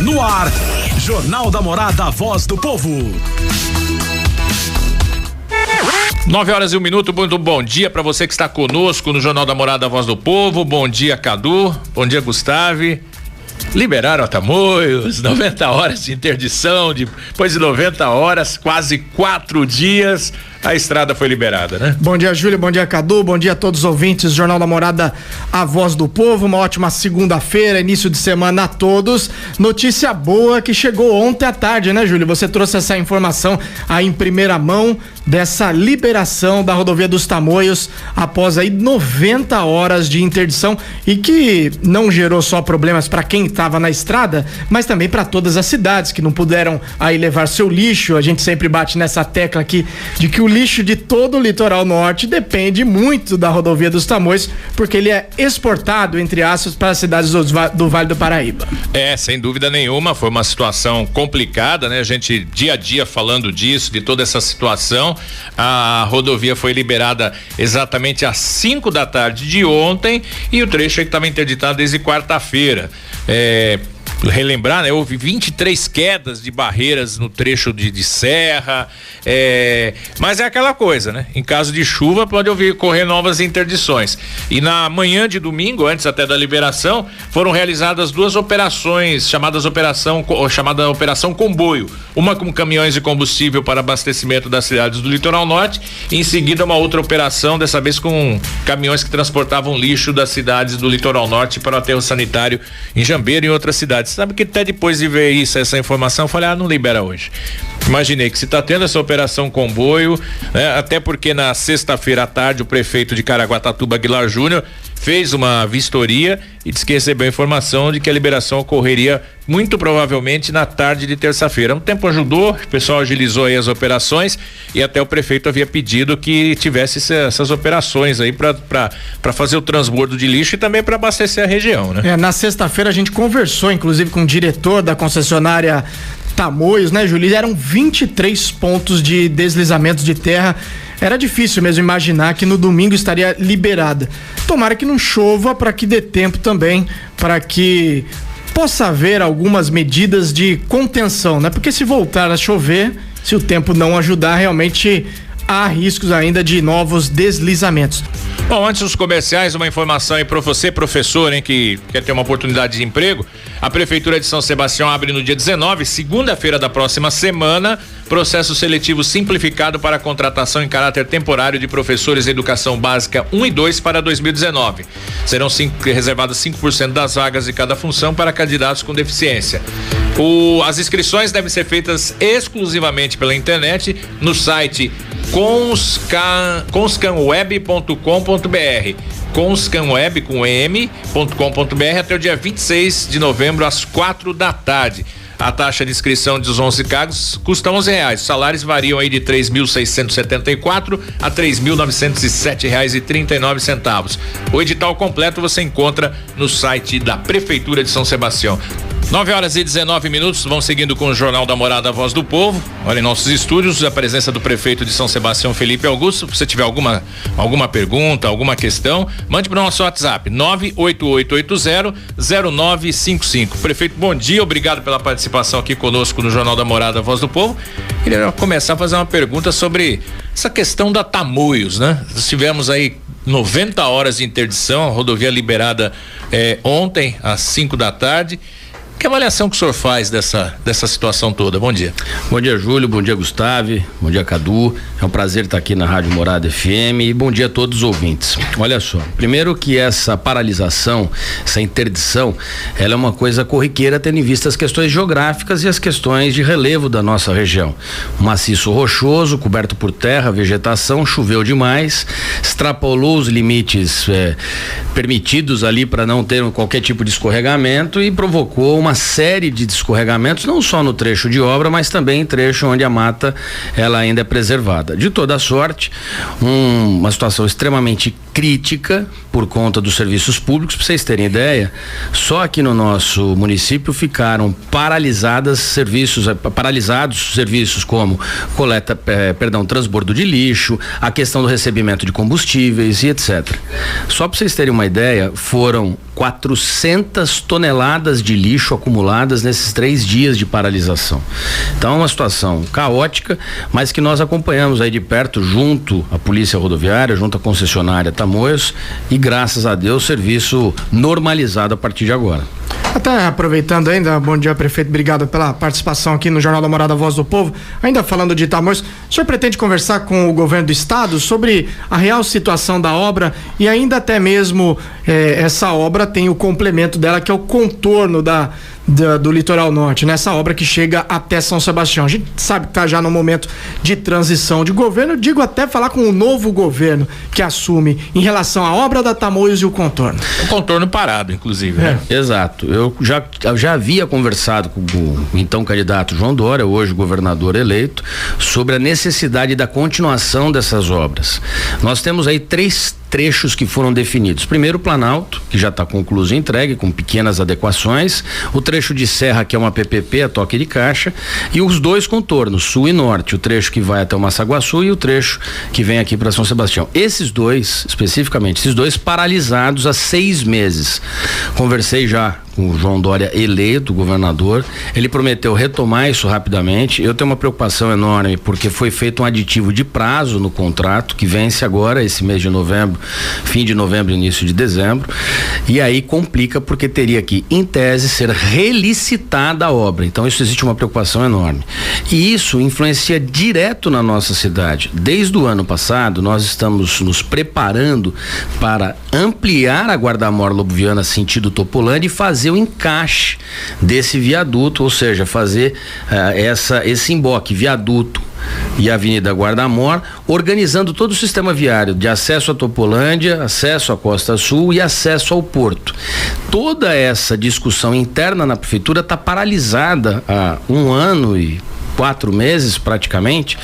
No ar, Jornal da Morada, Voz do Povo. 9h01, muito bom dia para você que está conosco no Jornal da Morada, Voz do Povo. Bom dia, Cadu. Bom dia, Gustavo. Liberaram a Tamoios, 90 horas de interdição, depois de 90 horas, quase 4 dias, a estrada foi liberada, né? Bom dia, Júlio, bom dia, Cadu, bom dia a todos os ouvintes do Jornal da Morada, a Voz do Povo, uma ótima segunda-feira, início de semana a todos. Notícia boa que chegou ontem à tarde, né, Júlio? Você trouxe essa informação aí em primeira mão dessa liberação da rodovia dos Tamoios após aí 90 horas de interdição e que não gerou só problemas para quem estava na estrada, mas também para todas as cidades que não puderam aí levar seu lixo. A gente sempre bate nessa tecla aqui de que o lixo de todo o litoral norte depende muito da rodovia dos Tamoios, porque ele é exportado, entre aspas, para as cidades do Vale do Paraíba. Sem dúvida nenhuma, foi uma situação complicada, né? A gente dia a dia falando disso, de toda essa situação. A rodovia foi liberada exatamente às 5 da tarde de ontem e o trecho aí que estava interditado desde quarta-feira. Relembrar, né? Houve 23 quedas de barreiras no trecho de serra, mas é aquela coisa, né? Em caso de chuva pode ocorrer novas interdições. E na manhã de domingo, antes até da liberação, foram realizadas 2 operações chamada Operação Comboio, uma com caminhões de combustível para abastecimento das cidades do litoral norte e em seguida uma outra operação, dessa vez com caminhões que transportavam lixo das cidades do litoral norte para o aterro sanitário em Jambeiro e em outras cidades. Sabe que até depois de ver essa informação, eu falei, não libera hoje. Imaginei que se tá tendo essa operação comboio, né? Até porque na sexta-feira à tarde o prefeito de Caraguatatuba, Aguilar Júnior, fez uma vistoria e disse que recebeu a informação de que a liberação ocorreria muito provavelmente na tarde de terça-feira. O tempo ajudou, o pessoal agilizou aí as operações e até o prefeito havia pedido que tivesse essas operações aí para fazer o transbordo de lixo e também para abastecer a região, né? Na sexta-feira a gente conversou inclusive com o diretor da concessionária Tamoios, né, Júlio? Eram 23 pontos de deslizamentos de terra. Era difícil mesmo imaginar que no domingo estaria liberada. Tomara que não chova para que dê tempo também para que possa haver algumas medidas de contenção, né? Porque se voltar a chover, se o tempo não ajudar, realmente há riscos ainda de novos deslizamentos. Bom, antes dos comerciais, uma informação aí para você, professor, hein, que quer ter uma oportunidade de emprego. A Prefeitura de São Sebastião abre no dia 19, segunda-feira da próxima semana, processo seletivo simplificado para a contratação em caráter temporário de professores de educação básica 1 e 2 para 2019. Serão reservadas 5% das vagas de cada função para candidatos com deficiência. As inscrições devem ser feitas exclusivamente pela internet no site conscanweb.com.br, conscanweb com m.com.br até o dia 26 de novembro às 4 da tarde. A taxa de inscrição dos 11 cargos custa R$11. Os salários variam aí de R$3.674 a R$3.907,39. O edital completo você encontra no site da Prefeitura de São Sebastião. 9h19, vamos seguindo com o Jornal da Morada, Voz do Povo. Olha, em nossos estúdios, a presença do prefeito de São Sebastião, Felipe Augusto. Se você tiver alguma pergunta, alguma questão, mande para o nosso WhatsApp, 988800955. Prefeito, bom dia, obrigado pela participação aqui conosco no Jornal da Morada, Voz do Povo. Queria começar a fazer uma pergunta sobre essa questão da Tamoios, né? Nós tivemos aí 90 horas de interdição, a rodovia liberada ontem, às 5 da tarde. Que avaliação que o senhor faz dessa situação toda? Bom dia. Bom dia, Júlio, bom dia, Gustavo, bom dia, Cadu. É um prazer estar aqui na Rádio Morada FM e bom dia a todos os ouvintes. Olha só, primeiro que essa paralisação, essa interdição, ela é uma coisa corriqueira tendo em vista as questões geográficas e as questões de relevo da nossa região. Um maciço rochoso, coberto por terra, vegetação, choveu demais, extrapolou os limites permitidos ali para não ter qualquer tipo de escorregamento e provocou uma série de escorregamentos, não só no trecho de obra, mas também em trecho onde a mata ela ainda é preservada. De toda sorte, uma situação extremamente crítica por conta dos serviços públicos. Para vocês terem ideia, só aqui no nosso município ficaram paralisados serviços como transbordo de lixo, a questão do recebimento de combustíveis e etc. Só para vocês terem uma ideia, foram 400 toneladas de lixo acumuladas nesses 3 dias de paralisação. Então é uma situação caótica, mas que nós acompanhamos aí de perto, junto à Polícia Rodoviária, junto à concessionária Tamoios, e graças a Deus, serviço normalizado a partir de agora. Até aproveitando ainda, bom dia, prefeito, obrigado pela participação aqui no Jornal da Morada, Voz do Povo. Ainda falando de Tamoios, o senhor pretende conversar com o governo do estado sobre a real situação da obra e ainda até mesmo essa obra tem o complemento dela, que é o contorno do litoral norte, nessa obra que chega até São Sebastião. A gente sabe que está já no momento de transição de governo, digo até falar com o novo governo que assume em relação à obra da Tamoios e o contorno. O contorno parado, inclusive, né? Exato. Eu já havia conversado com o então candidato João Dória, hoje governador eleito, sobre a necessidade da continuação dessas obras. Nós temos aí 3 trechos que foram definidos. Primeiro, o Planalto, que já está concluído e entregue, com pequenas adequações. O trecho de Serra, que é uma PPP, a toque de caixa. E os 2 contornos, sul e norte. O trecho que vai até o Massaguaçu e o trecho que vem aqui para São Sebastião. Esses 2, especificamente, paralisados há 6 meses. Conversei já com o João Dória eleito, governador. Ele prometeu retomar isso rapidamente. Eu tenho uma preocupação enorme porque foi feito um aditivo de prazo no contrato que vence agora, esse mês de novembro, fim de novembro, início de dezembro, e aí complica porque teria que, em tese, ser relicitada a obra. Então isso existe uma preocupação enorme. E isso influencia direto na nossa cidade. Desde o ano passado, nós estamos nos preparando para ampliar a Guarda-Mor Lobo Viana sentido Topolândia e fazer o encaixe desse viaduto, ou seja, fazer esse emboque, viaduto e a Avenida Guarda-Mor, organizando todo o sistema viário de acesso à Topolândia, acesso à Costa Sul e acesso ao porto. Toda essa discussão interna na prefeitura está paralisada há 1 ano e 4 meses praticamente,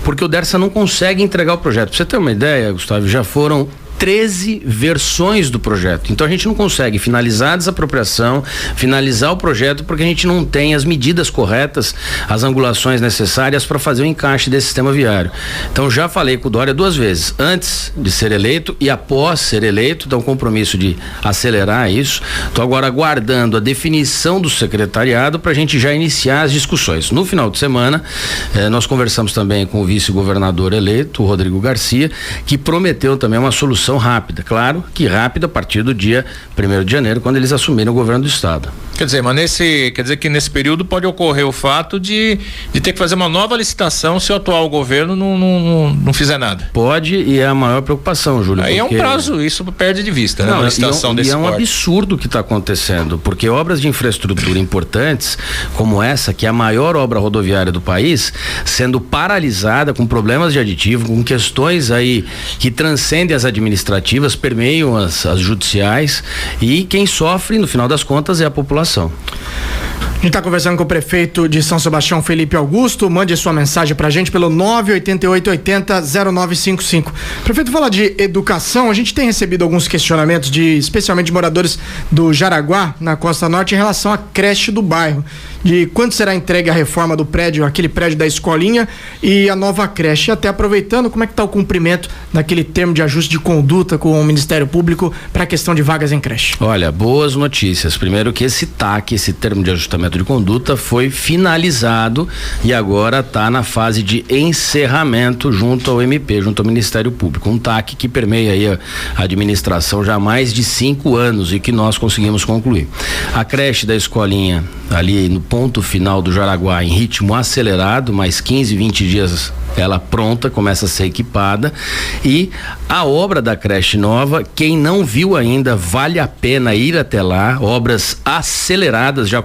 porque o Dersa não consegue entregar o projeto. Pra você ter uma ideia, Gustavo, já foram 13 versões do projeto. Então a gente não consegue finalizar a desapropriação, finalizar o projeto, porque a gente não tem as medidas corretas, as angulações necessárias para fazer o encaixe desse sistema viário. Então já falei com o Dória 2 vezes, antes de ser eleito e após ser eleito, então compromisso de acelerar isso. Estou agora aguardando a definição do secretariado para a gente já iniciar as discussões. No final de semana, nós conversamos também com o vice-governador eleito, o Rodrigo Garcia, que prometeu também uma solução rápida, claro que rápida a partir do dia 1º de janeiro, quando eles assumirem o governo do estado. Quer dizer que nesse período pode ocorrer o fato de ter que fazer uma nova licitação se o atual governo não fizer nada. Pode, e é a maior preocupação, Júlio. Aí é um prazo, isso perde de vista, né? Não, uma licitação desse porte. E é um absurdo o que está acontecendo, porque obras de infraestrutura importantes, como essa, que é a maior obra rodoviária do país, sendo paralisada com problemas de aditivo, com questões aí que transcendem as administrativas, permeiam as judiciais, e quem sofre, no final das contas, é a população. A gente está conversando com o prefeito de São Sebastião, Felipe Augusto. Mande sua mensagem pra gente pelo 98880-0955. Prefeito, fala de educação. A gente tem recebido alguns questionamentos especialmente de moradores do Jaraguá, na Costa Norte, em relação à creche do bairro. De quando será entregue a reforma do prédio, aquele prédio da escolinha e a nova creche. E até aproveitando, como é que está o cumprimento daquele termo de ajuste de conduta com o Ministério Público para a questão de vagas em creche? Olha, boas notícias. Primeiro que esse TAC, esse termo de ajustamento de conduta, foi finalizado e agora está na fase de encerramento junto ao MP, junto ao Ministério Público. Um TAC que permeia aí a administração já há mais de 5 anos e que nós conseguimos concluir. A creche da escolinha, ali no ponto final do Jaraguá, em ritmo acelerado, mais 15, 20 dias ela pronta, começa a ser equipada, e a obra da creche nova, quem não viu ainda, vale a pena ir até lá. Obras aceleradas, já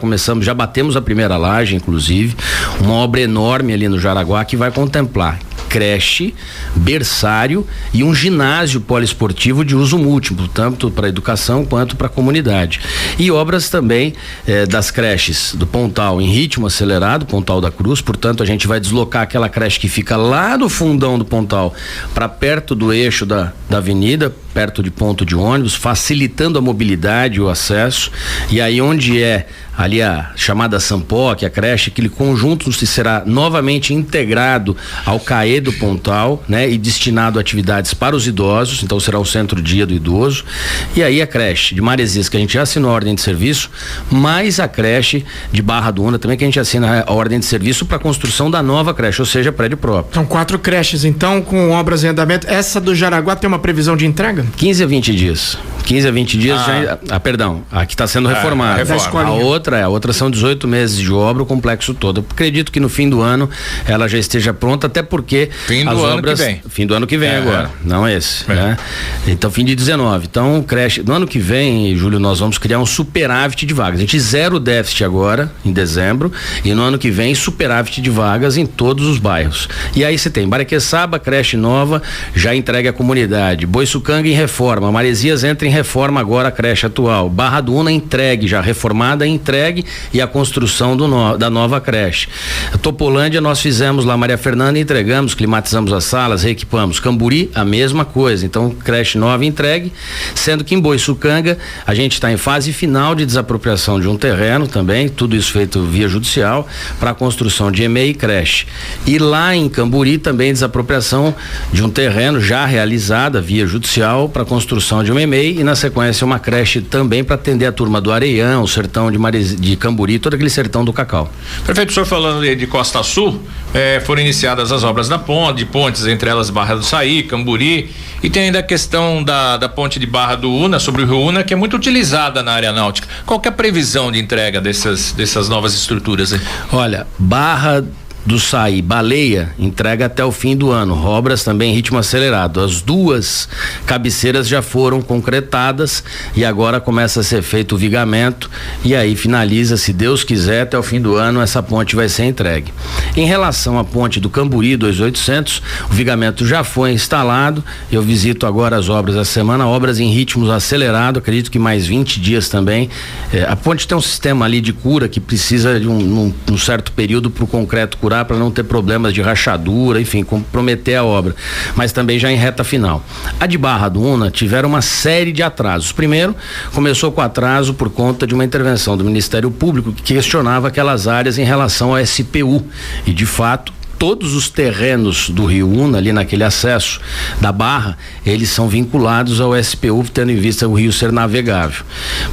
batemos a primeira laje, inclusive, uma obra enorme ali no Jaraguá que vai contemplar creche, berçário e um ginásio poliesportivo de uso múltiplo, tanto para educação quanto para a comunidade. E obras também das creches do Pontal em ritmo acelerado, Pontal da Cruz, portanto a gente vai deslocar aquela creche que fica lá no fundão do Pontal para perto do eixo da avenida, perto de ponto de ônibus, facilitando a mobilidade e o acesso. E aí onde é ali a chamada Sampoc, a creche, aquele conjunto será novamente integrado ao CAE do Pontal, né? E destinado a atividades para os idosos, então será o centro-dia do idoso. E aí a creche de Maresias, que a gente já assinou a ordem de serviço, mais a creche de Barra do Una também, que a gente assina a ordem de serviço para a construção da nova creche, ou seja, prédio próprio. São 4 creches, então, com obras em andamento. Essa do Jaraguá tem uma previsão de entrega? 15 a 20 dias. 15 a 20 dias já. Perdão, a que está sendo reformada. A outra são 18 meses de obra, o complexo todo. Eu acredito que no fim do ano ela já esteja pronta, até porque fim do ano que vem agora, não esse, né? Então fim de 19. Então creche, no ano que vem, Júlio, nós vamos criar um superávit de vagas. A gente zero déficit agora em dezembro e no ano que vem superávit de vagas em todos os bairros. E aí você tem Baraqueçaba, creche nova, já entregue à comunidade. Boiçucanga em reforma, Maresias entra em reforma agora a creche atual. Barra do Una entregue, já reformada, entregue e a construção da nova creche. Topolândia nós fizemos lá Maria Fernanda, entregamos, climatizamos as salas, reequipamos. Camburi a mesma coisa, então creche nova entregue, sendo que em Boiçucanga a gente está em fase final de desapropriação de um terreno também, tudo isso feito via judicial para a construção de EMEI e creche. E lá em Camburi também desapropriação de um terreno já realizada via judicial para a construção de uma EMEI e na sequência uma creche também para atender a turma do Areião, o sertão de Camburi, todo aquele sertão do Cacau. Prefeito, o senhor falando de Costa Sul, foram iniciadas as obras da pontes, entre elas Barra do Saí, Camburi, e tem ainda a questão da ponte de Barra do Una, sobre o Rio Una, que é muito utilizada na área náutica. Qual que é a previsão de entrega dessas novas estruturas aí? Olha, Barra do Saí, Baleia, entrega até o fim do ano. Obras também em ritmo acelerado. As 2 cabeceiras já foram concretadas e agora começa a ser feito o vigamento e aí finaliza, se Deus quiser, até o fim do ano essa ponte vai ser entregue. Em relação à ponte do Camburi 2800, o vigamento já foi instalado. Eu visito agora as obras essa semana, obras em ritmos acelerado, acredito que mais 20 dias também. A ponte tem um sistema ali de cura que precisa de um certo período para o concreto curar, para não ter problemas de rachadura, enfim, comprometer a obra, mas também já em reta final. A de Barra do Una tiveram uma série de atrasos. Primeiro, começou com atraso por conta de uma intervenção do Ministério Público que questionava aquelas áreas em relação ao SPU e de fato todos os terrenos do Rio Una, ali naquele acesso da Barra, eles são vinculados ao SPU, tendo em vista o rio ser navegável.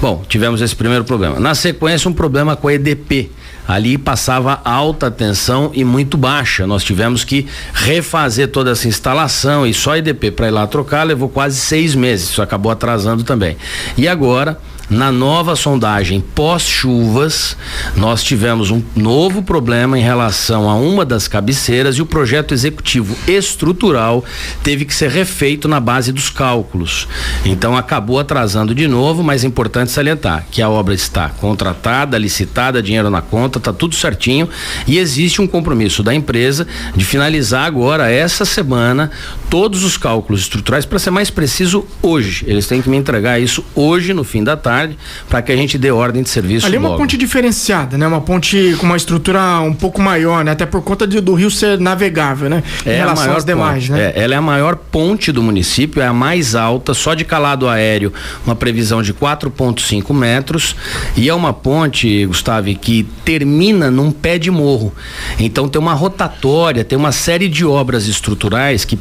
Bom, tivemos esse primeiro problema. Na sequência, um problema com a EDP. Ali passava alta tensão e muito baixa. Nós tivemos que refazer toda essa instalação e só a EDP para ir lá trocar levou quase 6 meses. Isso acabou atrasando também. E agora, na nova sondagem pós-chuvas, nós tivemos um novo problema em relação a uma das cabeceiras e o projeto executivo estrutural teve que ser refeito na base dos cálculos. Então acabou atrasando de novo, mas é importante salientar que a obra está contratada, licitada, dinheiro na conta, tá tudo certinho e existe um compromisso da empresa de finalizar agora, essa semana, todos os cálculos estruturais, para ser mais preciso, hoje. Eles têm que me entregar isso hoje, no fim da tarde, para que a gente dê ordem de serviço. Ali é uma ponte diferenciada, né? Uma ponte com uma estrutura um pouco maior, né? Até por conta do rio ser navegável, né? Em relação às demais, né? Ela é a maior ponte do município, é a mais alta, só de calado aéreo, uma previsão de 4,5 metros e é uma ponte, Gustavo, que termina num pé de morro. Então tem uma rotatória, tem uma série de obras estruturais que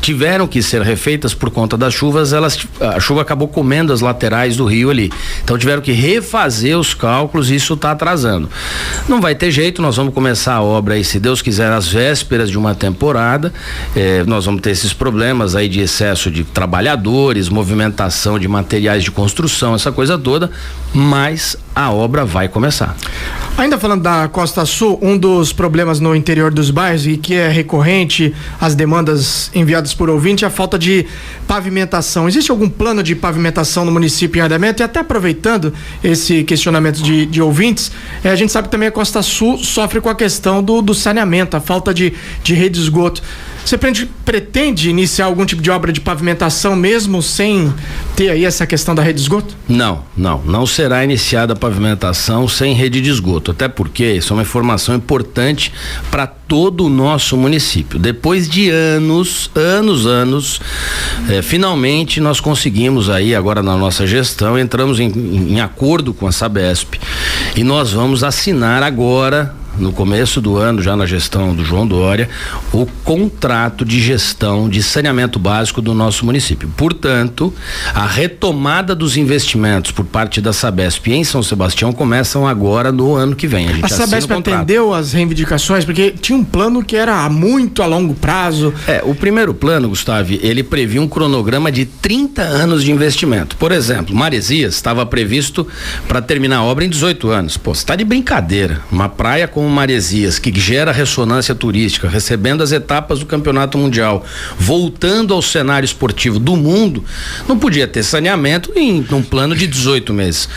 tiveram que ser refeitas por conta das chuvas, a chuva acabou comendo as laterais do rio ali, então tiveram que refazer os cálculos e isso está atrasando. Não vai ter jeito, nós vamos começar a obra aí, se Deus quiser, às vésperas de uma temporada. Nós vamos ter esses problemas aí de excesso de trabalhadores, movimentação de materiais de construção, essa coisa toda, mas a obra vai começar. Ainda falando da Costa Sul, um dos problemas no interior dos bairros e que é recorrente às demandas enviadas por ouvinte é a falta de pavimentação. Existe algum plano de pavimentação no município em andamento? E até aproveitando esse questionamento de ouvintes, a gente sabe que também a Costa Sul sofre com a questão do saneamento, a falta de rede de esgoto. Você pretende iniciar algum tipo de obra de pavimentação mesmo sem ter aí essa questão da rede de esgoto? Não será iniciada a pavimentação sem rede de esgoto, até porque isso é uma informação importante para todo o nosso município. Depois de anos, finalmente nós conseguimos aí, agora na nossa gestão, entramos em acordo com a Sabesp e nós vamos assinar agora, no começo do ano, já na gestão do João Dória, o contrato de gestão de saneamento básico do nosso município. Portanto, a retomada dos investimentos por parte da Sabesp em São Sebastião começam agora no ano que vem. A Sabesp atendeu as reivindicações, porque tinha um plano que era muito a longo prazo. O primeiro plano, Gustavo, ele previa um cronograma de 30 anos de investimento. Por exemplo, Maresias estava previsto para terminar a obra em 18 anos. Pô, você tá de brincadeira. Uma praia com Maresias, que gera ressonância turística, recebendo as etapas do Campeonato Mundial, voltando ao cenário esportivo do mundo, não podia ter saneamento em um plano de 18 meses.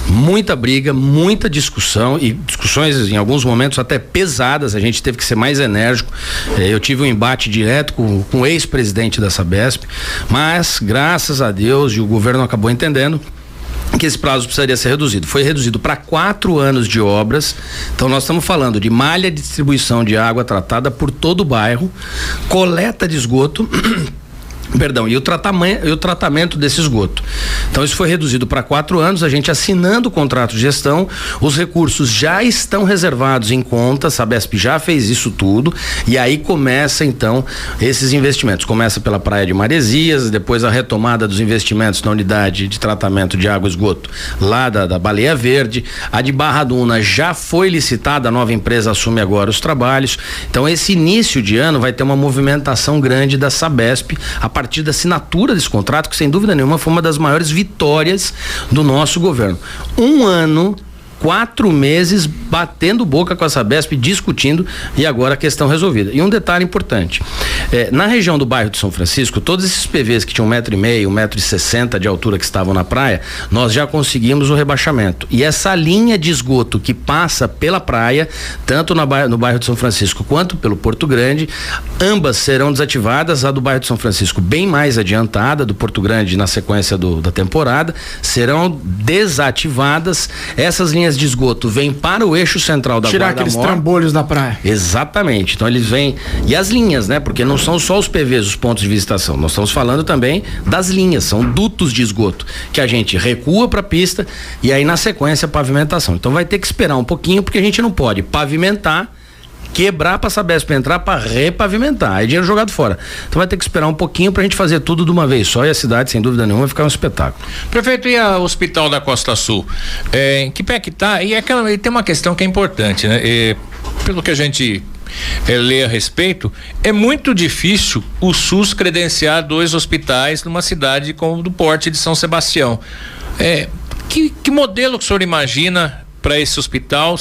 Muita briga, muita discussão e discussões em alguns momentos até pesadas, a gente teve que ser mais enérgico. Eu tive um embate direto com o ex-presidente da Sabesp, mas graças a Deus e o governo acabou entendendo que esse prazo precisaria ser reduzido. Foi reduzido para 4 anos de obras. Então nós estamos falando de malha de distribuição de água tratada por todo o bairro, coleta de esgoto e o tratamento desse esgoto. Então isso foi reduzido para 4 anos, a gente assinando o contrato de gestão, os recursos já estão reservados em conta, a Sabesp já fez isso tudo, e aí começa então esses investimentos. Começa pela Praia de Maresias, depois a retomada dos investimentos na unidade de tratamento de água e esgoto lá da Baleia Verde, a de Barra Duna já foi licitada, a nova empresa assume agora os trabalhos. Então esse início de ano vai ter uma movimentação grande da Sabesp a partir da assinatura desse contrato, que sem dúvida nenhuma foi uma das maiores vitórias do nosso governo. 1 ano, 4 meses batendo boca com a Sabesp, discutindo, e agora a questão resolvida. E um detalhe importante, na região do bairro de São Francisco, todos esses PVs que tinham 1,5 m, 1,60 m de altura que estavam na praia, nós já conseguimos o rebaixamento. E essa linha de esgoto que passa pela praia, tanto no bairro de São Francisco quanto pelo Porto Grande, ambas serão desativadas, a do bairro de São Francisco bem mais adiantada, do Porto Grande na sequência da temporada, serão desativadas. Essas linhas de esgoto vêm para o eixo central da Guarda-Mor. Tirar aqueles trambolhos da praia. Exatamente. Então eles vêm, e as linhas, né? Porque não são só os PVs, os pontos de visitação. Nós estamos falando também das linhas, são dutos de esgoto que a gente recua para a pista e aí na sequência pavimentação. Então vai ter que esperar um pouquinho, porque a gente não pode pavimentar, quebrar para a Sabesp entrar para repavimentar, aí dinheiro jogado fora. Então vai ter que esperar um pouquinho pra gente fazer tudo de uma vez só, e a cidade, sem dúvida nenhuma, vai ficar um espetáculo. Prefeito, e o Hospital da Costa Sul? Em que pé que tá? E tem uma questão que é importante, né? Pelo que a gente lê a respeito, é muito difícil o SUS credenciar 2 hospitais numa cidade como do porte de São Sebastião. Que modelo que o senhor imagina para esse hospital,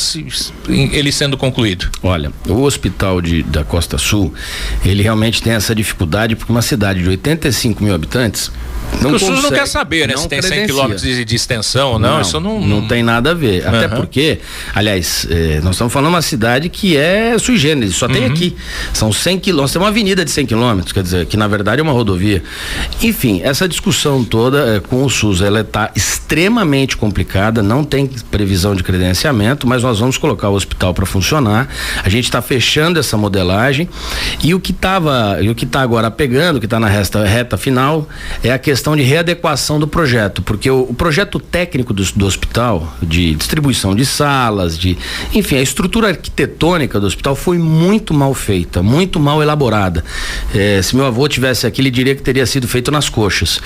ele sendo concluído? Olha, o hospital da Costa Sul, ele realmente tem essa dificuldade, porque uma cidade de 85 mil habitantes o SUS não quer saber, né? Se tem 100 quilômetros de extensão ou não, isso não tem nada a ver. Até porque, aliás, nós estamos falando de uma cidade que é sui generis, só tem aqui. São 100 quilômetros, tem uma avenida de 100 quilômetros, quer dizer, que na verdade é uma rodovia. Enfim, essa discussão toda com o SUS, ela está extremamente complicada, não tem previsão de credenciamento, mas nós vamos colocar o hospital para funcionar. A gente está fechando essa modelagem e o que está agora pegando, que está na reta final, é a questão de readequação do projeto, porque o projeto técnico do hospital, de distribuição de salas, enfim, a estrutura arquitetônica do hospital foi muito mal feita, muito mal elaborada. Se meu avô tivesse aqui, ele diria que teria sido feito nas coxas.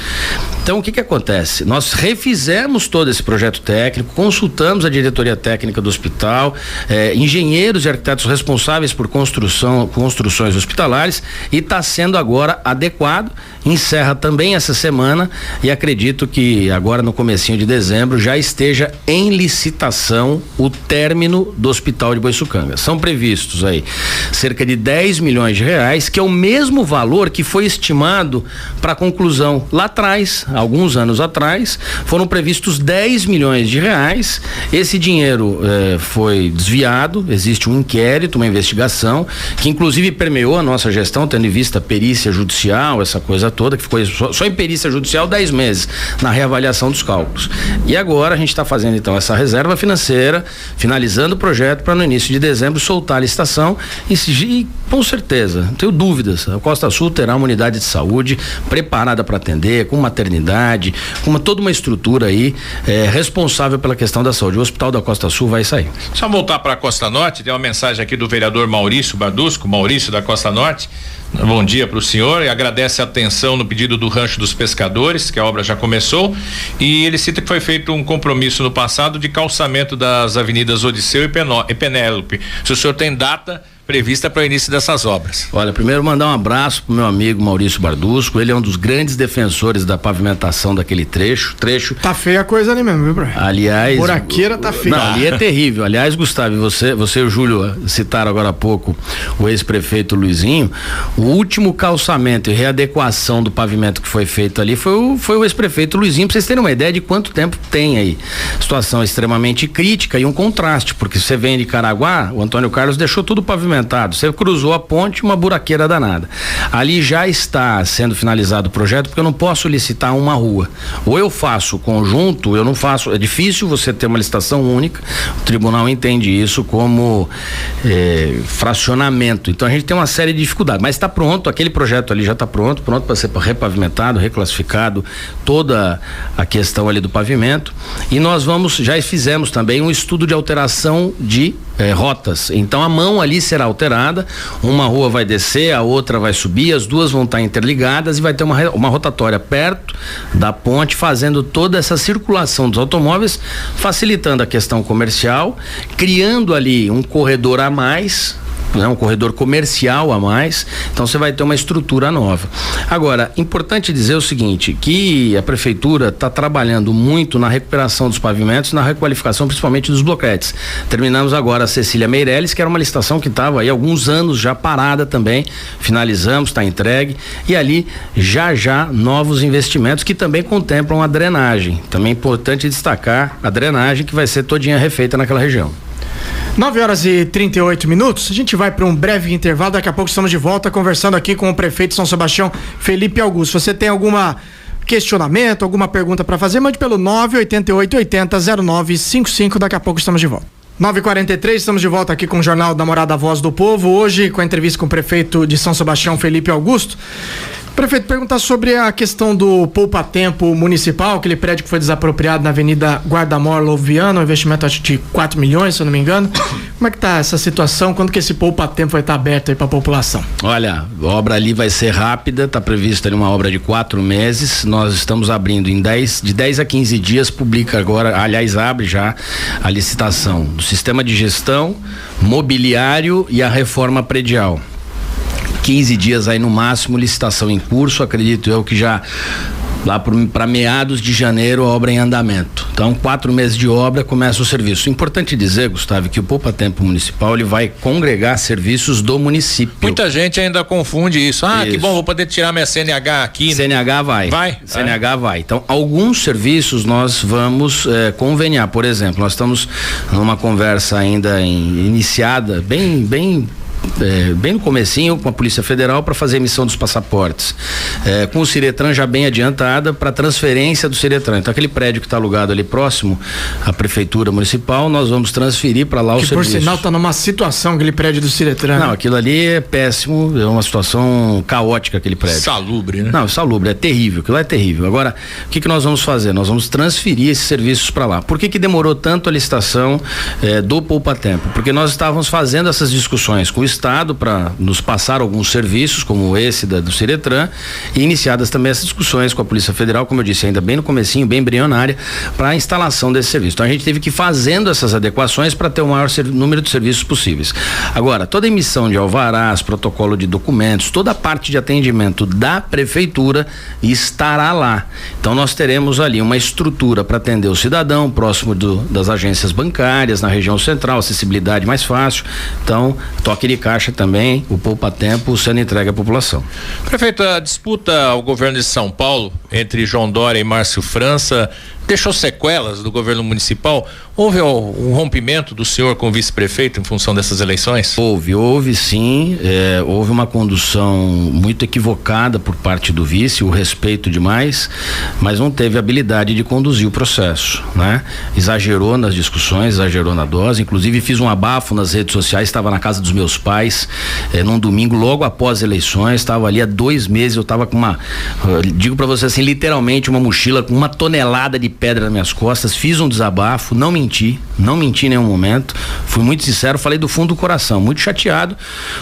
Então, o que acontece? Nós refizemos todo esse projeto técnico, consultamos a diretoria técnica do hospital, engenheiros e arquitetos responsáveis por construções hospitalares, e está sendo agora adequado. Encerra também essa semana semana e acredito que agora no comecinho de dezembro já esteja em licitação o término do Hospital de Boiçucanga. São previstos aí cerca de 10 milhões de reais, que é o mesmo valor que foi estimado para a conclusão lá atrás, alguns anos atrás, foram previstos 10 milhões de reais. Esse dinheiro foi desviado, existe um inquérito, uma investigação, que inclusive permeou a nossa gestão, tendo em vista perícia judicial, essa coisa toda, que ficou só em perícia judicial 10 meses, na reavaliação dos cálculos. E agora a gente está fazendo então essa reserva financeira, finalizando o projeto para no início de dezembro soltar a licitação e com certeza, não tenho dúvidas, a Costa Sul terá uma unidade de saúde preparada para atender, com maternidade, com toda uma estrutura aí responsável pela questão da saúde. O Hospital da Costa Sul vai sair. Só voltar para a Costa Norte, tem uma mensagem aqui do vereador Maurício Bardusco, Maurício da Costa Norte. Bom dia para o senhor e agradece a atenção no pedido do Rancho dos Pescadores, que a obra já começou, e ele cita que foi feito um compromisso no passado de calçamento das avenidas Odisseu e Penélope. Se o senhor tem data prevista para o início dessas obras. Olha, primeiro mandar um abraço pro meu amigo Maurício Bardusco, ele é um dos grandes defensores da pavimentação daquele trecho. Tá feia a coisa ali mesmo, viu, Brian? Aliás, buraqueira tá feia. Não, ali é terrível. Aliás, Gustavo, você e o Júlio citaram agora há pouco o ex-prefeito Luizinho. O último calçamento e readequação do pavimento que foi feito ali foi o ex-prefeito Luizinho, pra vocês terem uma ideia de quanto tempo tem aí. Situação extremamente crítica e um contraste, porque você vem de Caraguá, o Antônio Carlos deixou tudo pavimentado. Você cruzou a ponte, uma buraqueira danada. Ali já está sendo finalizado o projeto, porque eu não posso licitar uma rua. Ou eu faço conjunto, eu não faço. É difícil você ter uma licitação única. O tribunal entende isso como fracionamento. Então a gente tem uma série de dificuldades. Mas está pronto, aquele projeto ali já está pronto para ser repavimentado, reclassificado, toda a questão ali do pavimento. E nós já fizemos também um estudo de alteração de rotas. Então a mão ali será alterada, uma rua vai descer, a outra vai subir, as duas vão estar interligadas e vai ter uma rotatória perto da ponte, fazendo toda essa circulação dos automóveis, facilitando a questão comercial, criando ali um corredor a mais, um corredor comercial a mais. Então você vai ter uma estrutura nova. Agora, importante dizer o seguinte, que a prefeitura está trabalhando muito na recuperação dos pavimentos, na requalificação principalmente dos bloquetes. Terminamos agora a Cecília Meirelles, que era uma licitação que estava aí há alguns anos já parada também, finalizamos, está entregue, e ali já novos investimentos que também contemplam a drenagem. Também é importante destacar a drenagem que vai ser todinha refeita naquela região. 9h38. A gente vai para um breve intervalo. Daqui a pouco estamos de volta conversando aqui com o prefeito de São Sebastião, Felipe Augusto. Você tem algum questionamento, alguma pergunta para fazer? Mande pelo 988800955. Daqui a pouco estamos de volta. 9h43, estamos de volta aqui com o Jornal da Morada, Voz do Povo. Hoje com a entrevista com o prefeito de São Sebastião, Felipe Augusto. Prefeito, perguntar sobre a questão do poupa-tempo municipal, aquele prédio que foi desapropriado na Avenida Guarda-Mor Louviano, um investimento acho de 4 milhões, se eu não me engano. Como é que tá essa situação? Quando que esse poupa-tempo vai estar aberto aí para a população? Olha, a obra ali vai ser rápida, está prevista ali uma obra de 4 meses. Nós estamos abrindo de 10 a 15 dias, publica agora, aliás, abre já a licitação do sistema de gestão, mobiliário e a reforma predial. 15 dias aí no máximo, licitação em curso, acredito eu que já lá para meados de janeiro a obra em andamento. Então 4 meses de obra começa o serviço. Importante dizer, Gustavo, que o poupa-tempo municipal ele vai congregar serviços do município. Muita gente ainda confunde isso. Isso. Que bom, vou poder tirar minha CNH aqui. CNH vai. CNH vai. Então alguns serviços nós vamos conveniar. Por exemplo, nós estamos numa conversa ainda iniciada, bem no comecinho com a Polícia Federal para fazer a emissão dos passaportes, com o Ciretran já bem adiantada para transferência do Ciretran. Então aquele prédio que está alugado ali próximo à Prefeitura Municipal, nós vamos transferir para lá o serviço. Por sinal está numa situação aquele prédio do Ciretran. Não, aquilo ali é péssimo, é uma situação caótica aquele prédio. Salubre, né? Não, salubre, é terrível, aquilo é terrível. Agora, o que nós vamos fazer? Nós vamos transferir esses serviços para lá. Por que demorou tanto a licitação do poupa-tempo? Porque nós estávamos fazendo essas discussões com o Estado, Estado para nos passar alguns serviços, como esse do Ciretran, e iniciadas também essas discussões com a Polícia Federal, como eu disse, ainda bem no comecinho, bem embrionária, para a instalação desse serviço. Então a gente teve que ir fazendo essas adequações para ter o maior número de serviços possíveis. Agora, toda a emissão de alvarás, protocolo de documentos, toda a parte de atendimento da Prefeitura estará lá. Então nós teremos ali uma estrutura para atender o cidadão próximo das agências bancárias, na região central, acessibilidade mais fácil. Então, toque de caixa também, o poupa-tempo sendo entregue à população. Prefeito, a disputa ao governo de São Paulo entre João Dória e Márcio França deixou sequelas do governo municipal? Houve um rompimento do senhor com o vice-prefeito em função dessas eleições? Houve sim, houve uma condução muito equivocada por parte do vice, o respeito demais, mas não teve habilidade de conduzir o processo, né? Exagerou nas discussões, exagerou na dose, inclusive fiz um abafo nas redes sociais, estava na casa dos meus pais, num domingo logo após as eleições, estava ali há 2 meses, eu estava com digo para você assim, literalmente uma mochila com 1 tonelada de pedra nas minhas costas, fiz um desabafo, não menti em nenhum momento, fui muito sincero, falei do fundo do coração, muito chateado,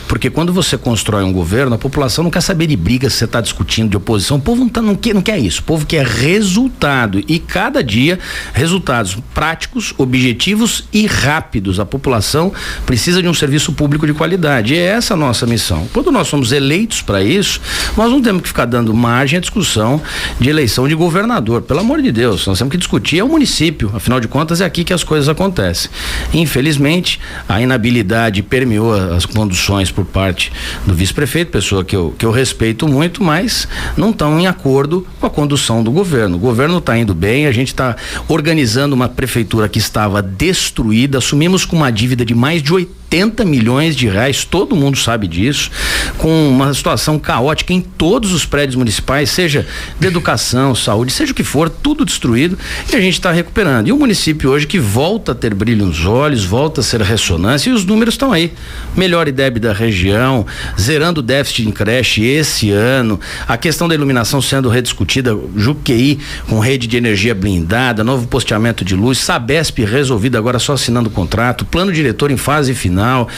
porque quando você constrói um governo, a população não quer saber de briga se você está discutindo de oposição, o povo não quer isso, o povo quer resultado, e cada dia resultados práticos, objetivos e rápidos. A população precisa de um serviço público de qualidade, e é essa a nossa missão. Quando nós somos eleitos para isso, nós não temos que ficar dando margem à discussão de eleição de governador, pelo amor de Deus, nós temos que discutir o município, afinal de contas é aqui que as coisas acontecem. Infelizmente, a inabilidade permeou as conduções por parte do vice-prefeito, pessoa que eu respeito muito, mas não estão em acordo com a condução do governo. O governo está indo bem, a gente está organizando uma prefeitura que estava destruída, assumimos com uma dívida de mais de 80 milhões de reais, todo mundo sabe disso, com uma situação caótica em todos os prédios municipais, seja de educação, saúde, seja o que for, tudo destruído, e a gente está recuperando. E o município hoje que volta a ter brilho nos olhos, volta a ser ressonância, e os números estão aí. Melhor IDEB da região, zerando o déficit em creche esse ano, a questão da iluminação sendo rediscutida, Juqueí com rede de energia blindada, novo posteamento de luz, Sabesp resolvido agora só assinando o contrato, plano diretor em fase final,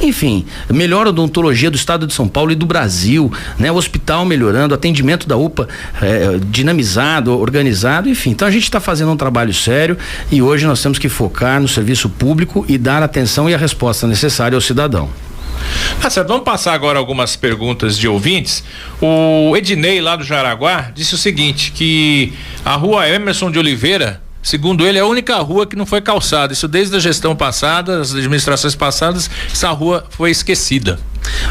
enfim, melhor odontologia do estado de São Paulo e do Brasil, né? O hospital melhorando, atendimento da UPA dinamizado, organizado, enfim. Então a gente está fazendo um trabalho sério e hoje nós temos que focar no serviço público e dar atenção e a resposta necessária ao cidadão. Certo, vamos passar agora algumas perguntas de ouvintes. O Ednei lá do Jaraguá disse o seguinte, que a rua Emerson de Oliveira, segundo ele, é a única rua que não foi calçada. Isso desde a gestão passada, as administrações passadas, essa rua foi esquecida.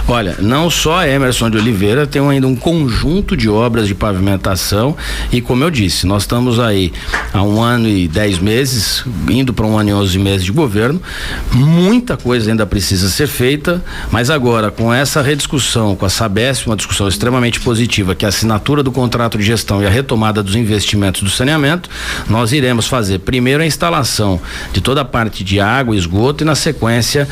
Olha, não só Emerson de Oliveira, tem ainda um conjunto de obras de pavimentação e, como eu disse, nós estamos aí há 1 ano e 10 meses, indo para 1 ano e 11 meses de governo, muita coisa ainda precisa ser feita, mas agora com essa rediscussão com a Sabesp, uma discussão extremamente positiva, que é a assinatura do contrato de gestão e a retomada dos investimentos do saneamento, nós iremos fazer primeiro a instalação de toda a parte de água, esgoto e na sequência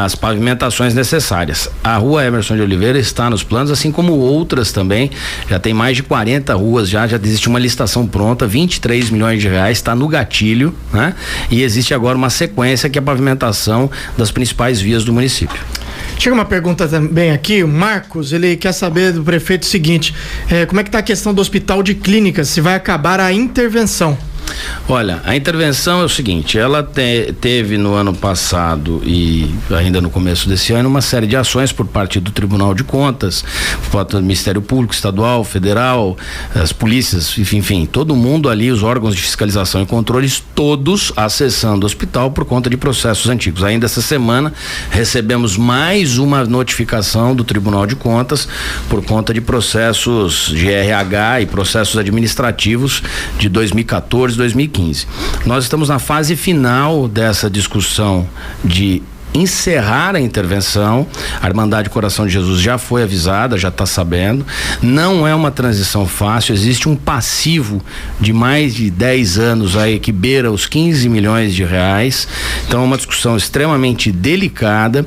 as pavimentações necessárias. A rua Emerson de Oliveira está nos planos, assim como outras também, já tem mais de 40 ruas, já existe uma licitação pronta, 23 milhões de reais, está no gatilho, né? E existe agora uma sequência que é a pavimentação das principais vias do município. Chega uma pergunta também aqui, o Marcos, ele quer saber do prefeito o seguinte, como é que está a questão do hospital de clínicas, se vai acabar a intervenção? Olha, a intervenção é o seguinte, ela teve no ano passado e ainda no começo desse ano uma série de ações por parte do Tribunal de Contas, por parte do Ministério Público Estadual, Federal, as polícias, enfim, todo mundo ali, os órgãos de fiscalização e controles, todos acessando o hospital por conta de processos antigos. Ainda essa semana recebemos mais uma notificação do Tribunal de Contas por conta de processos de RH e processos administrativos de 2014, 2015. Nós estamos na fase final dessa discussão de encerrar a intervenção. A Irmandade Coração de Jesus já foi avisada, já está sabendo. Não é uma transição fácil, existe um passivo de mais de 10 anos aí que beira os 15 milhões de reais. Então é uma discussão extremamente delicada.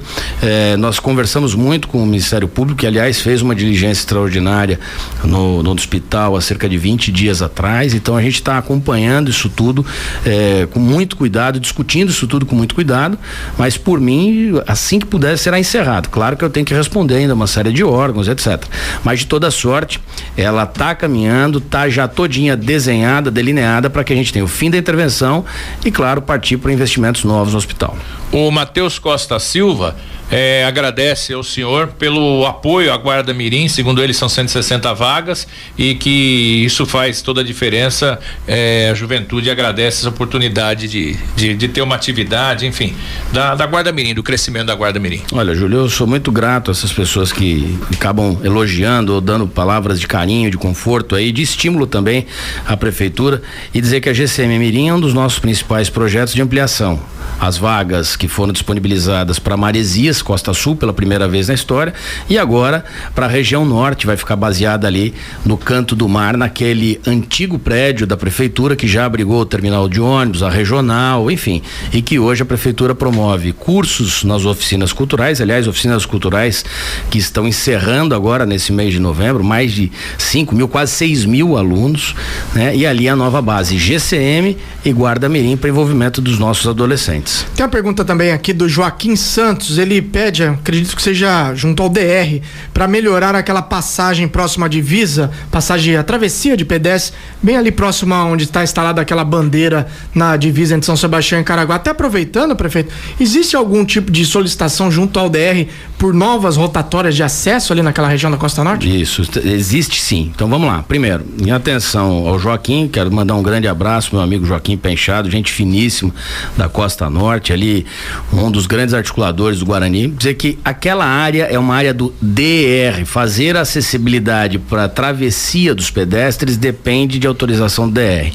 Nós conversamos muito com o Ministério Público, que aliás fez uma diligência extraordinária no hospital há cerca de 20 dias atrás. Então a gente está acompanhando isso tudo com muito cuidado, discutindo isso tudo com muito cuidado, mas por mim Mirim, assim que puder, será encerrado. Claro que eu tenho que responder ainda uma série de órgãos, etc. Mas de toda sorte, ela está caminhando, está já todinha desenhada, delineada, para que a gente tenha o fim da intervenção e, claro, partir para investimentos novos no hospital. O Matheus Costa Silva agradece ao senhor pelo apoio à Guarda Mirim, segundo ele são 160 vagas e que isso faz toda a diferença. A juventude agradece essa oportunidade de ter uma atividade, enfim, da Guarda Mirim, do crescimento da Guarda Mirim. Olha, Júlio, eu sou muito grato a essas pessoas que acabam elogiando ou dando palavras de carinho, de conforto aí, de estímulo também à prefeitura, e dizer que a GCM Mirim é um dos nossos principais projetos de ampliação. As vagas que foram disponibilizadas para Maresias, Costa Sul, pela primeira vez na história, e agora para a região norte, vai ficar baseada ali no Canto do Mar, naquele antigo prédio da prefeitura que já abrigou o terminal de ônibus, a regional, enfim, e que hoje a prefeitura promove cursos nas oficinas culturais, aliás, oficinas culturais que estão encerrando agora nesse mês de novembro, mais de 5.000, quase 6.000 alunos, né? E ali a nova base GCM e Guarda Mirim para envolvimento dos nossos adolescentes. Tem uma pergunta também aqui do Joaquim Santos, ele pede, acredito que seja junto ao DR, para melhorar aquela passagem próxima à divisa, a travessia de pedestre, bem ali próximo a onde está instalada aquela bandeira na divisa entre São Sebastião e Caraguá. Até aproveitando, prefeito, existe algum tipo de solicitação junto ao DR por novas rotatórias de acesso ali naquela região da Costa Norte? Isso, existe sim. Então vamos lá. Primeiro, em atenção ao Joaquim, quero mandar um grande abraço, meu amigo Joaquim Penchado, gente finíssima da Costa Norte, ali um dos grandes articuladores do Guarani, dizer que aquela área é uma área do DR, fazer a acessibilidade para a travessia dos pedestres depende de autorização do DR.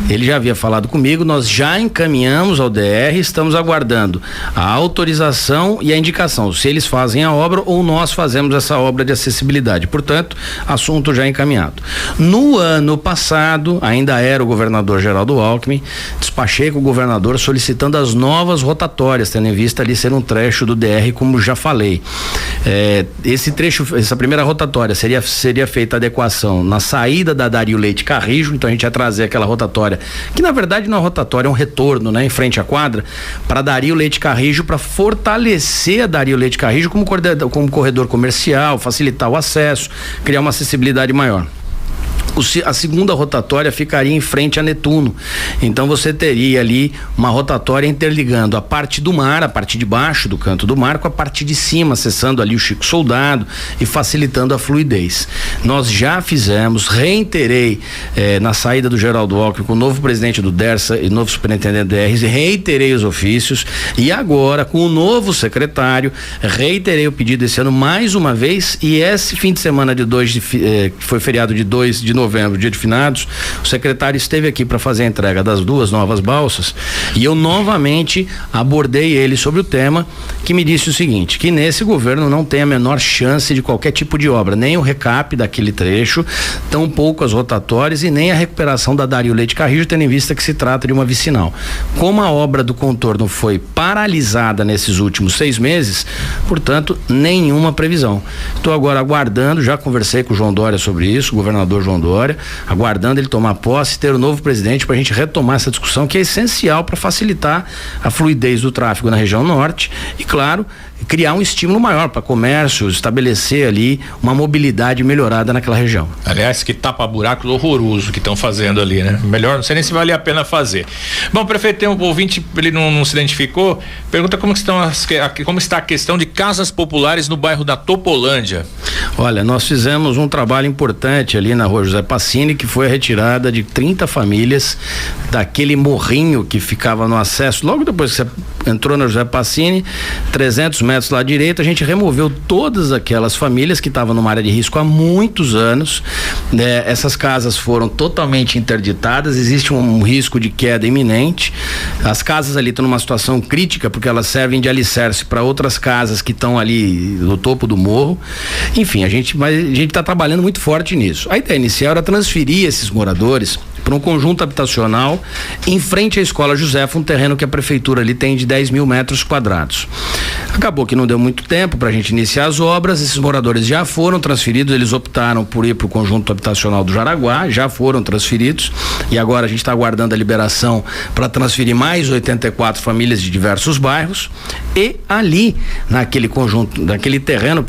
Ele já havia falado comigo, nós já encaminhamos ao DR, estamos aguardando a autorização e a indicação, se eles fazem a obra ou nós fazemos essa obra de acessibilidade, portanto, assunto já encaminhado. No ano passado, ainda era o governador Geraldo Alckmin, despachei com o governador solicitando as novas rotatórias, tendo em vista ali ser um trecho do DR, como já falei. Esse trecho, essa primeira rotatória seria feita a adequação na saída da Dario Leite Carrijo, então a gente ia trazer aquela rotatória, que na verdade não é rotatória, é um retorno, né, em frente à quadra, para Dario Leite Carrijo, para fortalecer a Dario Leite Carrijo como corredor comercial, facilitar o acesso, criar uma acessibilidade maior. A segunda rotatória ficaria em frente a Netuno, então você teria ali uma rotatória interligando a parte do mar, a parte de baixo do Canto do Mar, com a parte de cima, acessando ali o Chico Soldado e facilitando a fluidez. Nós já fizemos, reiterei na saída do Geraldo Alckmin com o novo presidente do DERSA e novo superintendente do DRS, reiterei os ofícios, e agora com o novo secretário reiterei o pedido esse ano mais uma vez, e esse fim de semana que foi feriado de 2 de novembro, dia de finados, o secretário esteve aqui para fazer a entrega das 2 novas balsas, e eu novamente abordei ele sobre o tema, que me disse o seguinte, que nesse governo não tem a menor chance de qualquer tipo de obra, nem o recap daquele trecho, tampouco as rotatórias e nem a recuperação da Dario Leite Carrijo, tendo em vista que se trata de uma vicinal. Como a obra do contorno foi paralisada nesses últimos 6 meses, portanto, nenhuma previsão. Estou agora aguardando, já conversei com o João Dória sobre isso, o governador João Dória, aguardando ele tomar posse e ter o novo presidente para a gente retomar essa discussão, que é essencial para facilitar a fluidez do tráfego na região norte e, claro, criar um estímulo maior para comércio, estabelecer ali uma mobilidade melhorada naquela região. Aliás, que tapa-buracos horroroso que estão fazendo ali, né? Melhor, não sei nem se vale a pena fazer. Bom, prefeito, tem um ouvinte, ele não se identificou, pergunta como está a questão de casas populares no bairro da Topolândia. Olha, nós fizemos um trabalho importante ali na rua José Passini, que foi a retirada de 30 famílias daquele morrinho que ficava no acesso, logo depois que você entrou na José Passini, 300 metros lá à direita, a gente removeu todas aquelas famílias que estavam numa área de risco há muitos anos, né? Essas casas foram totalmente interditadas, existe um risco de queda iminente, as casas ali estão numa situação crítica porque elas servem de alicerce para outras casas que estão ali no topo do morro, enfim, a gente está trabalhando muito forte nisso. A ideia inicial era transferir esses moradores para um conjunto habitacional em frente à Escola Josefa, um terreno que a prefeitura ali tem de 10.000 metros quadrados. Acabou que não deu muito tempo para a gente iniciar as obras, esses moradores já foram transferidos, eles optaram por ir para o conjunto habitacional do Jaraguá, já foram transferidos, e agora a gente está aguardando a liberação para transferir mais 84 famílias de diversos bairros, e ali, naquele terreno,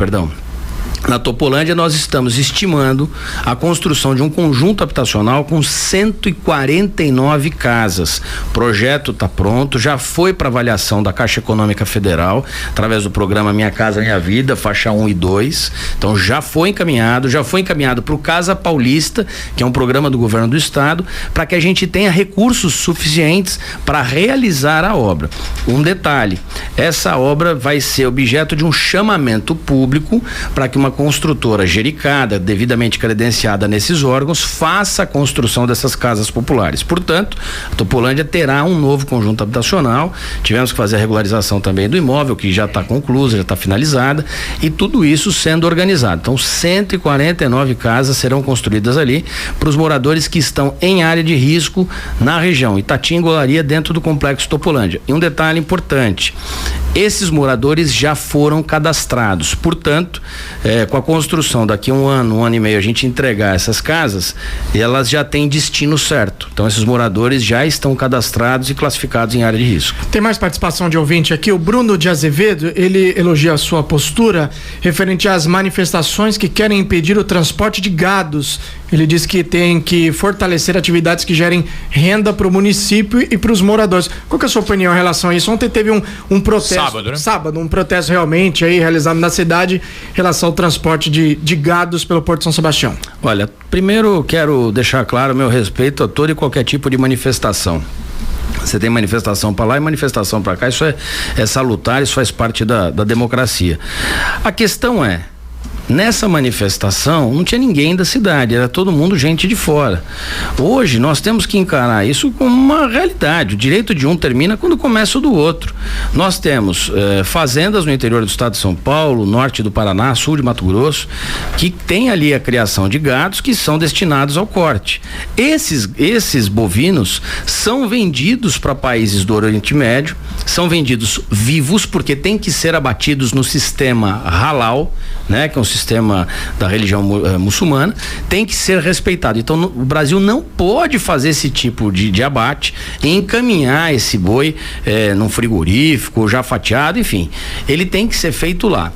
na Topolândia, nós estamos estimando a construção de um conjunto habitacional com 149 casas. O projeto está pronto, já foi para avaliação da Caixa Econômica Federal, através do programa Minha Casa Minha Vida, faixa 1 e 2. Então já foi encaminhado para o Casa Paulista, que é um programa do governo do estado, para que a gente tenha recursos suficientes para realizar a obra. Um detalhe, essa obra vai ser objeto de um chamamento público para que uma construtora gericada, devidamente credenciada nesses órgãos, faça a construção dessas casas populares. Portanto, a Topolândia terá um novo conjunto habitacional. Tivemos que fazer a regularização também do imóvel, que já está conclusa, já está finalizada, e tudo isso sendo organizado. Então, 149 casas serão construídas ali para os moradores que estão em área de risco na região. Itatinga e Olaria, dentro do complexo Topolândia. E um detalhe importante: esses moradores já foram cadastrados. Portanto, com a construção daqui um ano e meio, a gente entregar essas casas, elas já têm destino certo. Então, esses moradores já estão cadastrados e classificados em área de risco. Tem mais participação de ouvinte aqui. O Bruno de Azevedo, ele elogia a sua postura referente às manifestações que querem impedir o transporte de gados. Ele diz que tem que fortalecer atividades que gerem renda para o município e para os moradores. Qual que é a sua opinião em relação a isso? Ontem teve um protesto. Sábado, um protesto realmente aí realizado na cidade em relação ao transporte de gados pelo Porto São Sebastião. Olha, primeiro quero deixar claro o meu respeito a todo e qualquer tipo de manifestação. Você tem manifestação para lá e manifestação para cá, isso é salutar, isso faz parte da democracia. A questão é, nessa manifestação não tinha ninguém da cidade, era todo mundo gente de fora. Hoje nós temos que encarar isso como uma realidade. O direito de um termina quando começa o do outro. Nós temos fazendas no interior do estado de São Paulo, norte do Paraná, sul de Mato Grosso, que tem ali a criação de gados que são destinados ao corte. Esses bovinos são vendidos para países do Oriente Médio, são vendidos vivos, porque tem que ser abatidos no sistema halal, né, que é um sistema da religião muçulmana, tem que ser respeitado. Então o Brasil não pode fazer esse tipo de abate e encaminhar esse boi num frigorífico, já fatiado, enfim, ele tem que ser feito lá.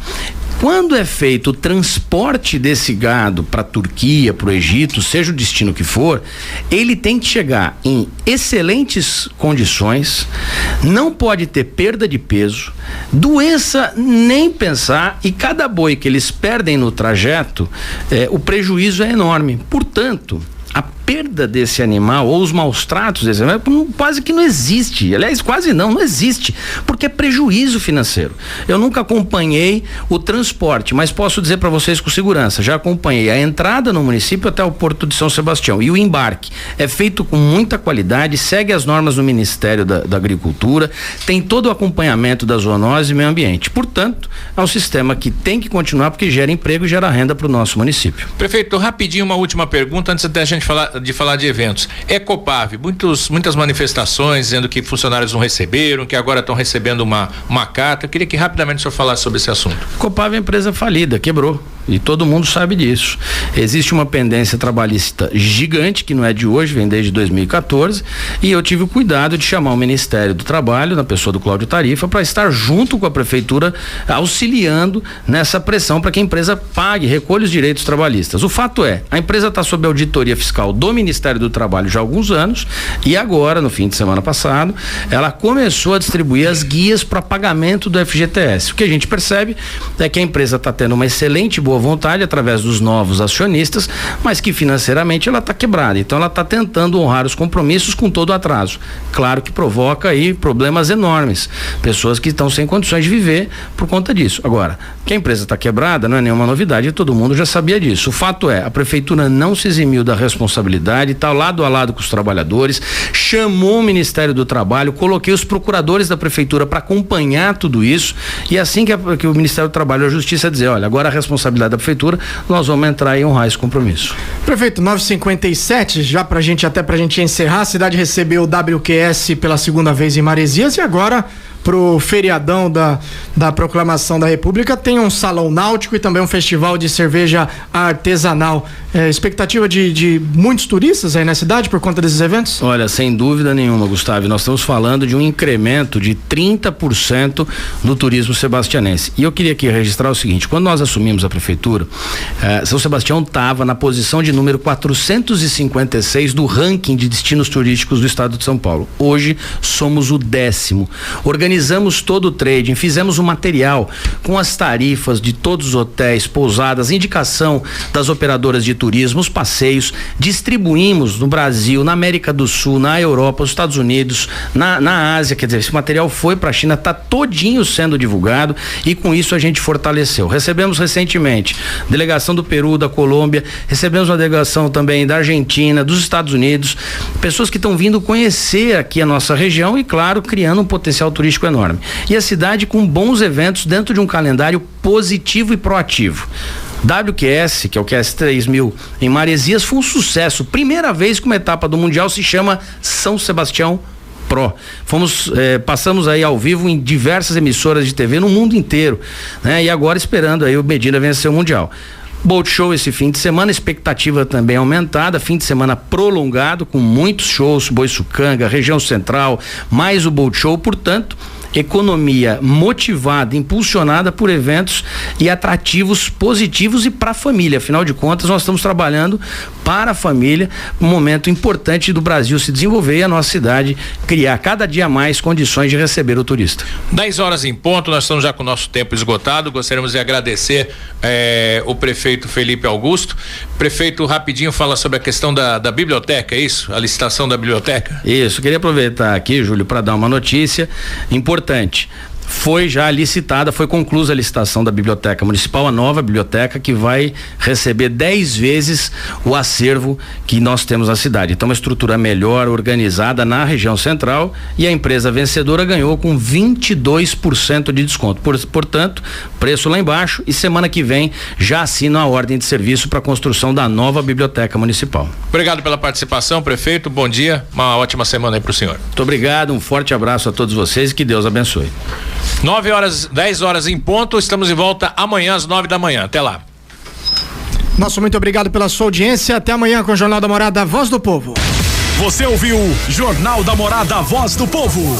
Quando é feito o transporte desse gado para a Turquia, para o Egito, seja o destino que for, ele tem que chegar em excelentes condições, não pode ter perda de peso, doença nem pensar, e cada boi que eles perdem no trajeto, o prejuízo é enorme. Portanto, a perda desse animal ou os maus tratos desse animal quase que não existe. Aliás, quase não existe, porque é prejuízo financeiro. Eu nunca acompanhei o transporte, mas posso dizer para vocês com segurança, já acompanhei a entrada no município até o Porto de São Sebastião, e o embarque é feito com muita qualidade, segue as normas do Ministério da Agricultura, tem todo o acompanhamento das zoonoses e meio ambiente. Portanto, é um sistema que tem que continuar, porque gera emprego e gera renda para o nosso município. Prefeito, rapidinho, uma última pergunta antes da gente falar de eventos. Ecopave, muitas manifestações dizendo que funcionários não receberam, que agora estão recebendo uma carta. Eu queria que rapidamente o senhor falasse sobre esse assunto. Ecopave é empresa falida, quebrou. E todo mundo sabe disso. Existe uma pendência trabalhista gigante, que não é de hoje, vem desde 2014, e eu tive o cuidado de chamar o Ministério do Trabalho, na pessoa do Cláudio Tarifa, para estar junto com a prefeitura, auxiliando nessa pressão para que a empresa pague, recolha os direitos trabalhistas. O fato é, a empresa está sob auditoria fiscal do Ministério do Trabalho já há alguns anos, e agora, no fim de semana passado, ela começou a distribuir as guias para pagamento do FGTS. O que a gente percebe é que a empresa está tendo uma excelente boa vontade através dos novos acionistas, mas que financeiramente ela está quebrada. Então ela está tentando honrar os compromissos com todo o atraso. Claro que provoca aí problemas enormes, pessoas que estão sem condições de viver por conta disso. Agora, que a empresa está quebrada não é nenhuma novidade, todo mundo já sabia disso. O fato é, a prefeitura não se eximiu da responsabilidade, está lado a lado com os trabalhadores, chamou o Ministério do Trabalho, coloquei os procuradores da prefeitura para acompanhar tudo isso, e assim que o Ministério do Trabalho e a Justiça dizer, olha, agora a responsabilidade da prefeitura, nós vamos entrar e honrar esse compromisso. Prefeito, 9h57, já pra gente encerrar, a cidade recebeu o WQS pela segunda vez em Maresias, e agora pro feriadão da proclamação da República, tem um salão náutico e também um festival de cerveja artesanal. Expectativa de muitos turistas aí na cidade por conta desses eventos? Olha, sem dúvida nenhuma, Gustavo, nós estamos falando de um incremento de 30% no turismo sebastianense. E eu queria aqui registrar o seguinte: quando nós assumimos a prefeitura, São Sebastião estava na posição de número 456 do ranking de destinos turísticos do estado de São Paulo. Hoje somos o 10º. Organizamos todo o trading, fizemos um material com as tarifas de todos os hotéis, pousadas, indicação das operadoras de turismo, os passeios, distribuímos no Brasil, na América do Sul, na Europa, nos Estados Unidos, na Ásia, quer dizer, esse material foi para a China, está todinho sendo divulgado e com isso a gente fortaleceu. Recebemos recentemente delegação do Peru, da Colômbia, recebemos uma delegação também da Argentina, dos Estados Unidos, pessoas que estão vindo conhecer aqui a nossa região e, claro, criando um potencial turístico enorme. E a cidade com bons eventos dentro de um calendário positivo e proativo. WQS, que é o QS 3000 em Maresias, foi um sucesso. Primeira vez que uma etapa do Mundial se chama São Sebastião Pro. Passamos aí ao vivo em diversas emissoras de TV no mundo inteiro, né? E agora esperando aí o Medina vencer o Mundial. Boat Show esse fim de semana, expectativa também aumentada, fim de semana prolongado com muitos shows, Boiçucanga, região central, mais o Boat Show, portanto, economia motivada, impulsionada por eventos e atrativos positivos e para a família. Afinal de contas, nós estamos trabalhando para a família, um momento importante do Brasil se desenvolver e a nossa cidade criar cada dia mais condições de receber o turista. 10 horas em ponto, nós estamos já com o nosso tempo esgotado. Gostaríamos de agradecer o prefeito Felipe Augusto. Prefeito, rapidinho, fala sobre a questão da biblioteca, é isso? A licitação da biblioteca? Isso, queria aproveitar aqui, Júlio, para dar uma notícia importante. Foi já licitada, foi concluída a licitação da Biblioteca Municipal, a nova biblioteca que vai receber 10 vezes o acervo que nós temos na cidade. Então, uma estrutura melhor, organizada na região central, e a empresa vencedora ganhou com 22% de desconto. Portanto, preço lá embaixo, e semana que vem já assina a ordem de serviço para a construção da nova Biblioteca Municipal. Obrigado pela participação, prefeito. Bom dia, uma ótima semana aí para o senhor. Muito obrigado, um forte abraço a todos vocês e que Deus abençoe. 10 horas em ponto, estamos de volta amanhã às 9 da manhã. Até lá. Nosso muito obrigado pela sua audiência. Até amanhã com o Jornal da Morada, Voz do Povo. Você ouviu Jornal da Morada, Voz do Povo.